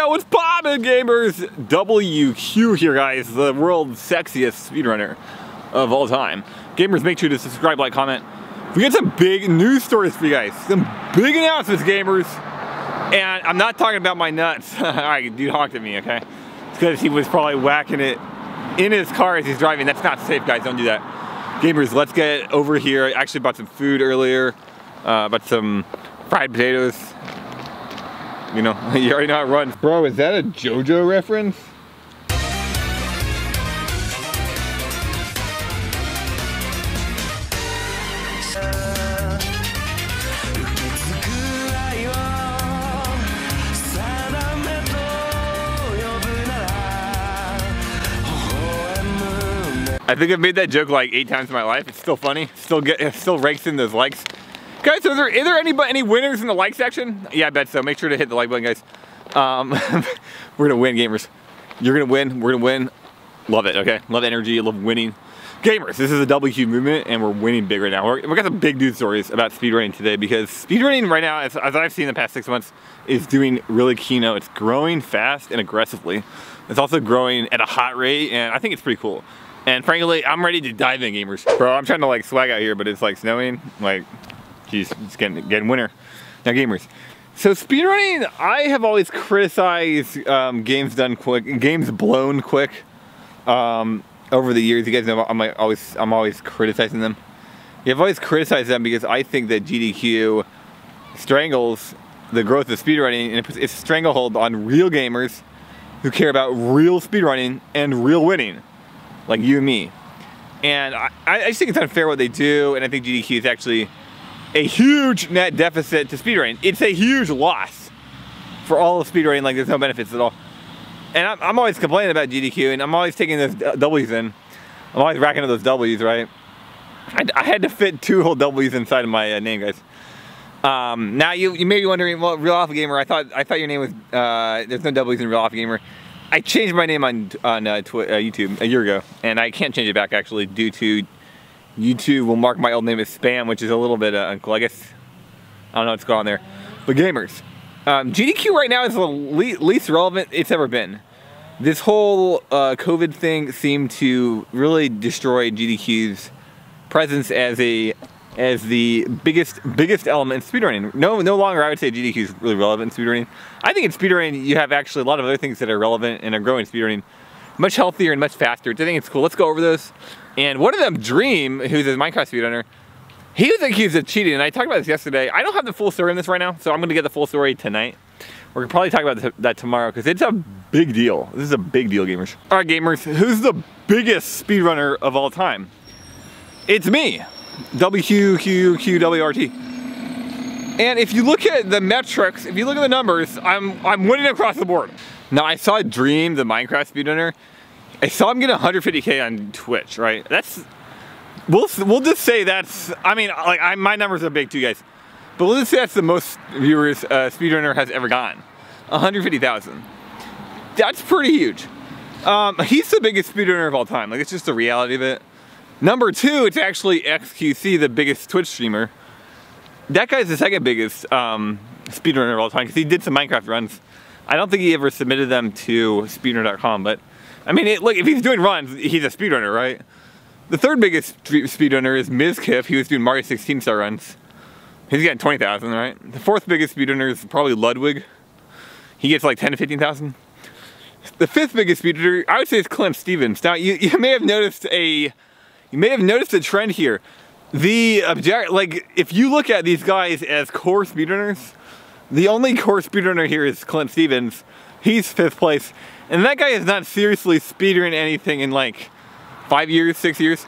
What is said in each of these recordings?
What's poppin', gamers? WQ here, guys, the world's sexiest speedrunner of all time. Gamers, make sure to subscribe, like, comment. We got some big news stories for you guys. Some big announcements, gamers. And I'm not talking about my nuts. Alright, dude honked at me, okay? It's because he was probably whacking it in his car as he's driving. That's not safe, guys. Don't do that. Gamers, let's get over here. I actually bought some food earlier. Bought some fried potatoes. You know, you already know how it runs. Bro, is that a JoJo reference? I think I've made that joke like 8 times in my life. It's still funny. It still rakes in those likes. Guys, are there any winners in the like section? Yeah, I bet so. Make sure to hit the like button, guys. We're gonna win, gamers. You're gonna win. We're gonna win. Love it. Okay, love energy. Love winning. Gamers, this is a WQ movement, and we're winning big right now. We got some big news stories about speedrunning today because speedrunning right now, as I've seen the past 6 months, is doing really keynote. It's growing fast and aggressively. It's also growing at a hot rate, and I think it's pretty cool. And frankly, I'm ready to dive in, gamers. Bro, I'm trying to like swag out here, but it's like snowing. Like, geez, it's getting winter. Now, gamers. So speedrunning, I have always criticized games done quick, games blown quick. Over the years, you guys know I'm always criticizing them. Yeah, I've always criticized them because I think that GDQ strangles the growth of speedrunning, and it's a stranglehold on real gamers who care about real speedrunning and real winning, like you and me. And I just think it's unfair what they do, and I think GDQ is actually a huge net deficit to speedrunning. It's a huge loss for all of speedrunning, like there's no benefits at all. And I'm always complaining about GDQ, and I'm always taking those W's in. I'm always racking up those W's, right? I had to fit 2 whole W's inside of my name, guys. Now you may be wondering, well, Real Alpha Gamer, I thought your name was there's no W's in Real Alpha Gamer. I changed my name on YouTube a year ago, and I can't change it back actually due to YouTube will mark my old name as spam, which is a little bit uncool. I guess I don't know what's going on there. But gamers. GDQ right now is the least relevant it's ever been. This whole COVID thing seemed to really destroy GDQ's presence as the biggest element in speedrunning. No longer I would say GDQ is really relevant in speedrunning. I think in speedrunning you have actually a lot of other things that are relevant and are growing in speedrunning much healthier and much faster. I think it's cool. Let's go over those. And one of them, Dream, who's a Minecraft speedrunner, he was accused of cheating, and I talked about this yesterday. I don't have the full story on this right now, so I'm going to get the full story tonight. We're going to probably talk about that tomorrow, because it's a big deal. This is a big deal, gamers. Alright, gamers, who's the biggest speedrunner of all time? It's me, WQWRT. And if you look at the metrics, if you look at the numbers, I'm winning across the board. Now, I saw Dream, the Minecraft speedrunner. I saw him get 150K on Twitch, right? That's... We'll just say that's, I mean, like my numbers are big too, guys. But we'll just say that's the most viewers speedrunner has ever gotten. 150,000. That's pretty huge. He's the biggest speedrunner of all time. Like, it's just the reality of it. Number 2, it's actually XQC, the biggest Twitch streamer. That guy's the second biggest speedrunner of all time because he did some Minecraft runs. I don't think he ever submitted them to speedrunner.com, but I mean, look, if he's doing runs, he's a speedrunner, right? The third biggest speedrunner is Mizkiff. He was doing Mario 16 star runs. He's getting 20,000, right? The 4th biggest speedrunner is probably Ludwig. He gets like 10 to 15,000. The 5th biggest speedrunner, I would say, is Clint Stevens. Now, you may have noticed a trend here. Like, if you look at these guys as core speedrunners, the only core speedrunner here is Clint Stevens. He's 5th place, and that guy is not seriously speedrunning anything in like 5 years, 6 years,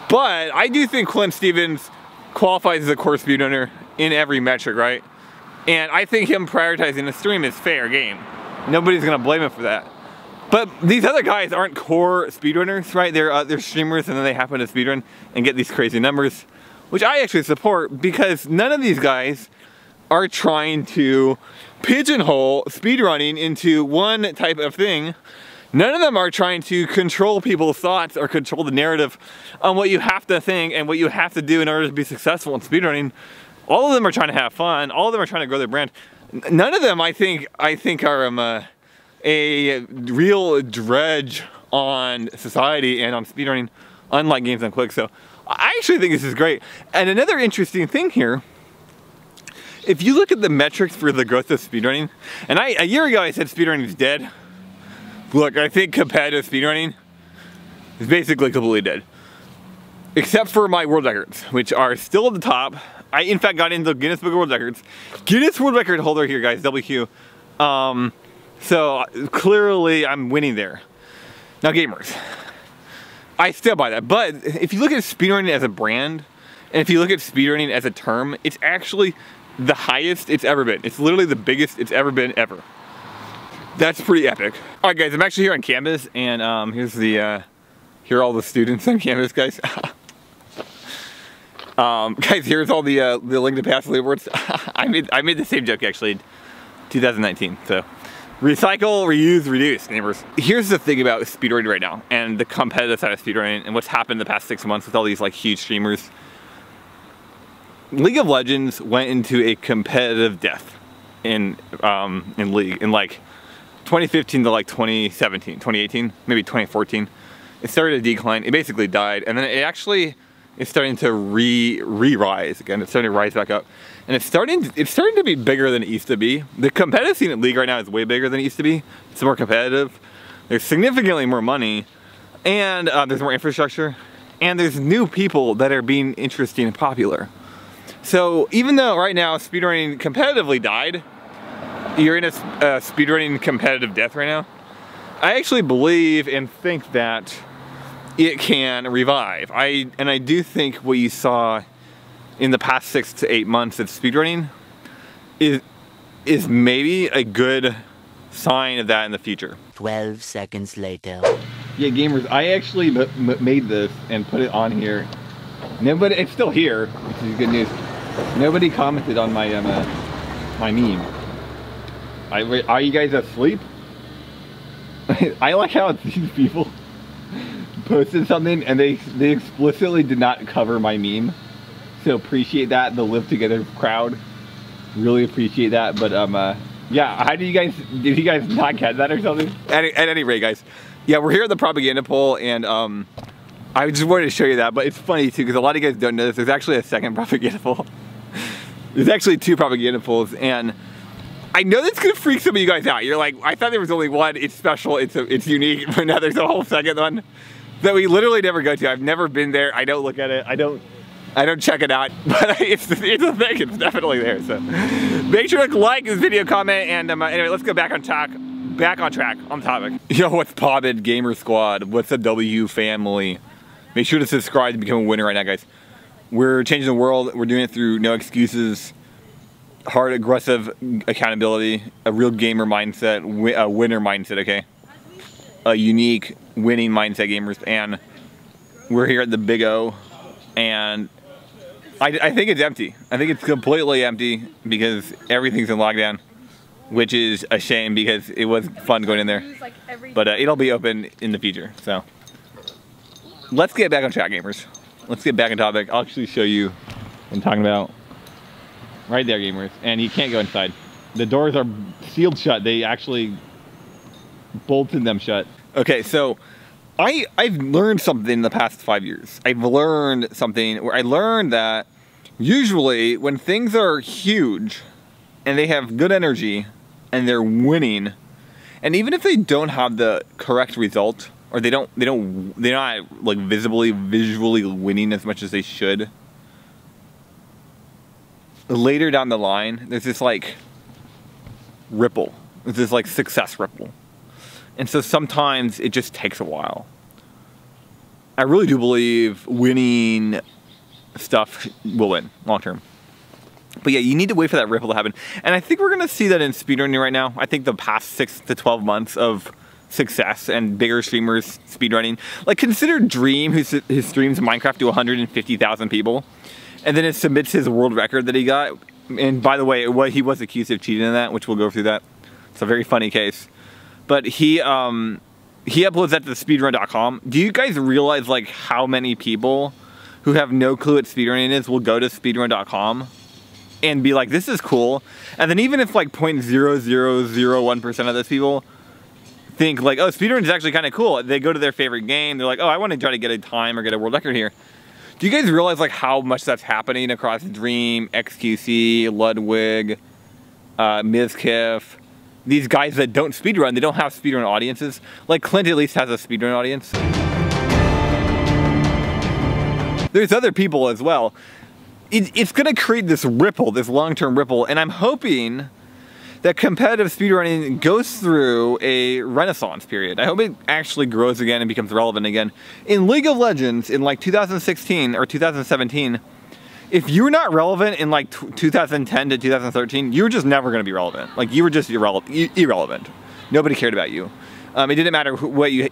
but I do think Clint Stevens qualifies as a core speedrunner in every metric, right? And I think him prioritizing the stream is fair game. Nobody's gonna blame him for that. But these other guys aren't core speedrunners, right? They're streamers, and then they happen to speedrun and get these crazy numbers, which I actually support because none of these guys are trying to pigeonhole speedrunning into one type of thing. None of them are trying to control people's thoughts or control the narrative on what you have to think and what you have to do in order to be successful in speedrunning. All of them are trying to have fun. All of them are trying to grow their brand. None of them, I think are a real dredge on society and on speedrunning, unlike Games Done Quick. So I actually think this is great. And another interesting thing here, if you look at the metrics for the growth of speedrunning, and a year ago I said speedrunning is dead. Look, I think competitive speedrunning is basically completely dead. Except for my world records, which are still at the top. I, in fact, got into Guinness Book of World Records. Guinness World Record holder here, guys, WQ. So clearly I'm winning there. Now, gamers, I still buy that. But if you look at speedrunning as a brand, and if you look at speedrunning as a term, it's actually the highest it's ever been. It's literally the biggest it's ever been, ever. That's pretty epic. All right, guys, I'm actually here on campus, and here's the, here are all the students on campus, guys. Guys, here's all the link to past leaderboards. I made the same joke actually in 2019. So, recycle, reuse, reduce, neighbors. Here's the thing about speedrunning right now, and the competitive side of speedrunning, and what's happened the past 6 months with all these like huge streamers. League of Legends went into a competitive death in League in like 2015 to like 2017, 2018, maybe 2014. It started to decline. It basically died, and then it actually is starting to re-rise again. It's starting to rise back up, and it's starting to be bigger than it used to be. The competitive scene in League right now is way bigger than it used to be. It's more competitive. There's significantly more money, and there's more infrastructure, and there's new people that are being interesting and popular. So even though right now speedrunning competitively died, you're in a speedrunning competitive death right now, I actually believe and think that it can revive. I do think what you saw in the past 6 to 8 months of speedrunning is maybe a good sign of that in the future. 12 seconds later. Yeah, gamers, I actually made this and put it on here. Nobody, it's still here, which is good news. Nobody commented on my my meme. Are you guys asleep? I like how these people posted something and they explicitly did not cover my meme. So appreciate that, the Live Together crowd. Really appreciate that. But yeah, how do you guys, did you guys not catch that or something? At any rate, guys, yeah, we're here at the propaganda poll, and I just wanted to show you that. But it's funny too, because a lot of you guys don't know this. There's actually a second propaganda poll. There's actually 2 propaganda polls, and I know that's gonna freak some of you guys out. You're like, I thought there was only one. It's special. It's unique. But now there's a whole second one that we literally never go to. I've never been there. I don't look at it. I don't check it out. But it's a thing. It's definitely there. So make sure to like this video, comment, and anyway, let's go back on track. Back on track on the topic. Yo, what's poppin', Gamer Squad? What's up, W family? Make sure to subscribe to become a winner right now, guys. We're changing the world. We're doing it through no excuses, hard, aggressive accountability, a real gamer mindset, a winner mindset, okay? A unique winning mindset, gamers. And we're here at the Big O, and I think it's empty. I think it's completely empty because everything's in lockdown, which is a shame because it was fun going in there. But it'll be open in the future, so. Let's get back on track, gamers. Let's get back on topic. I'll actually show you what I'm talking about. Right there, gamers. And you can't go inside. The doors are sealed shut. They actually bolted them shut. Okay, so I've learned something in the past 5 years. I've learned something where I learned that usually when things are huge and they have good energy and they're winning, and even if they don't have the correct result, or they're not like visually winning as much as they should, later down the line, there's this like ripple. There's this like success ripple. And so sometimes it just takes a while. I really do believe winning stuff will win long term. But yeah, you need to wait for that ripple to happen. And I think we're gonna see that in speedrunning right now. I think the past 6 to 12 months of success and bigger streamers speedrunning. Like, consider Dream, who streams Minecraft to 150,000 people, and then it submits his world record that he got. And by the way, he was accused of cheating in that, which we'll go through that. It's a very funny case. But he uploads that to speedrun.com. Do you guys realize like how many people who have no clue what speedrunning is will go to speedrun.com and be like, this is cool. And then even if like 0.0001% of those people think like, oh, speedrun is actually kind of cool. They go to their favorite game. They're like, oh, I want to try to get a time or get a world record here. Do you guys realize like how much that's happening across Dream, XQC, Ludwig, Mizkiff? These guys that don't speedrun, they don't have speedrun audiences. Like Clint at least has a speedrun audience. There's other people as well. It's gonna create this ripple, this long-term ripple, and I'm hoping that competitive speedrunning goes through a renaissance period. I hope it actually grows again and becomes relevant again. In League of Legends, in like 2016 or 2017, if you were not relevant in like 2010 to 2013, you were just never gonna be relevant. Like you were just irrelevant. Nobody cared about you. It didn't matter what you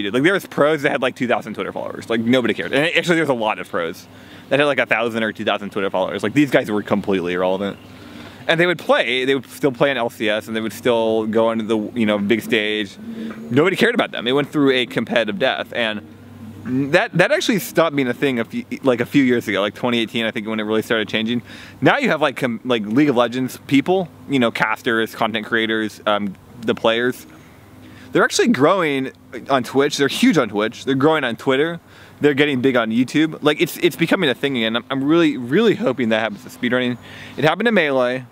did. Like there was pros that had like 2,000 Twitter followers. Like nobody cared. And actually there's a lot of pros that had like 1,000 or 2,000 Twitter followers. Like these guys were completely irrelevant. And they would still play in LCS, and they would still go into the, you know, big stage. Nobody cared about them. It went through a competitive death, and that actually stopped being a thing a few years ago, like 2018, I think, when it really started changing. Now you have like League of Legends people, you know, casters, content creators, the players. They're actually growing on Twitch. They're huge on Twitch. They're growing on Twitter. They're getting big on YouTube. Like it's becoming a thing again. I'm really hoping that happens to speedrunning. It happened to Melee.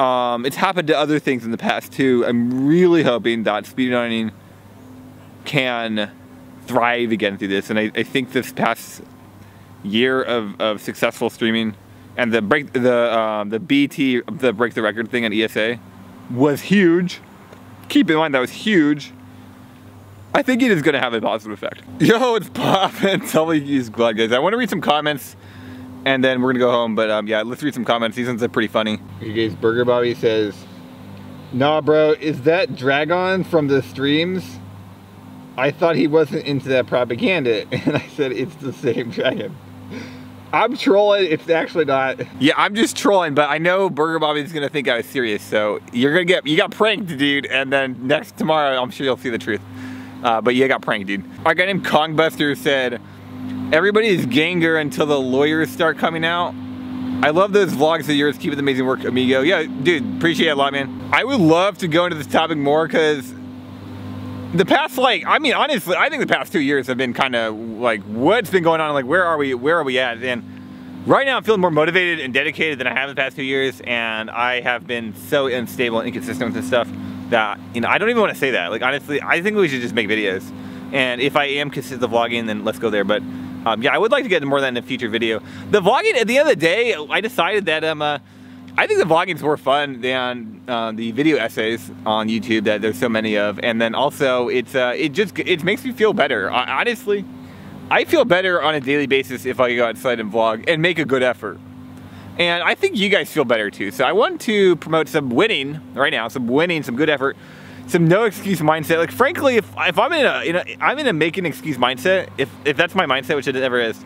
It's happened to other things in the past too. I'm really hoping that speedrunning can thrive again through this. And I think this past year of successful streaming and the break the record thing on ESA was huge. Keep in mind that was huge. I think it is going to have a positive effect. Yo, it's poppin'. WQ'd, guys. I want to read some comments, and then we're going to go home. But yeah, let's read some comments. These ones are pretty funny. You guys, Burger Bobby says, "Nah, bro, is that Dragon from the streams? I thought he wasn't into that propaganda." And I said, it's the same dragon. I'm trolling, it's actually not. Yeah, I'm just trolling, but I know Burger Bobby's gonna think I was serious, so you got pranked, dude, and then tomorrow, I'm sure you'll see the truth. But you got pranked, dude. Our guy named Kongbuster said, "Everybody's Ganger until the lawyers start coming out. I love those vlogs of yours, keep up the amazing work, amigo." Yeah, dude, appreciate it a lot, man. I would love to go into this topic more, because the past, like, I mean, honestly, I think the past 2 years have been kind of like, what's been going on? Like, where are we at? And right now I'm feeling more motivated and dedicated than I have the past 2 years, and I have been so unstable and inconsistent with this stuff that, you know, I don't even want to say that. Like, honestly, I think we should just make videos. And if I am consistent vlogging, then let's go there. But yeah, I would like to get more of that in a future video. The vlogging, at the end of the day, I decided that I think the vlogging's more fun than the video essays on YouTube that there's so many of, and then also it makes me feel better. Honestly, I feel better on a daily basis if I go outside and vlog and make a good effort, and I think you guys feel better too. So I want to promote some winning right now, some good effort, some no excuse mindset. Like frankly, if I'm in a make an excuse mindset, if that's my mindset, which it never is,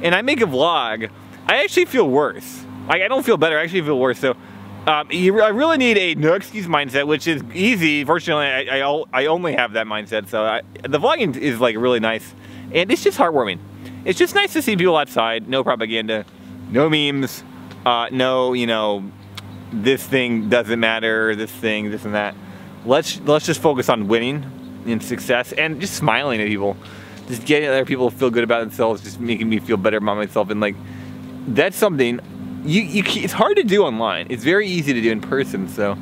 and I make a vlog, I actually feel worse. Like, I don't feel better, I actually feel worse. So I really need a no excuse mindset, which is easy. Fortunately, I only have that mindset. So the vlogging is like really nice, and it's just heartwarming. It's just nice to see people outside, no propaganda, no memes, no, you know, this thing doesn't matter, this thing, this and that. Let's just focus on winning and success and just smiling at people. Just getting other people to feel good about themselves, just making me feel better about myself. And like, that's something it's hard to do online. It's very easy to do in person, so.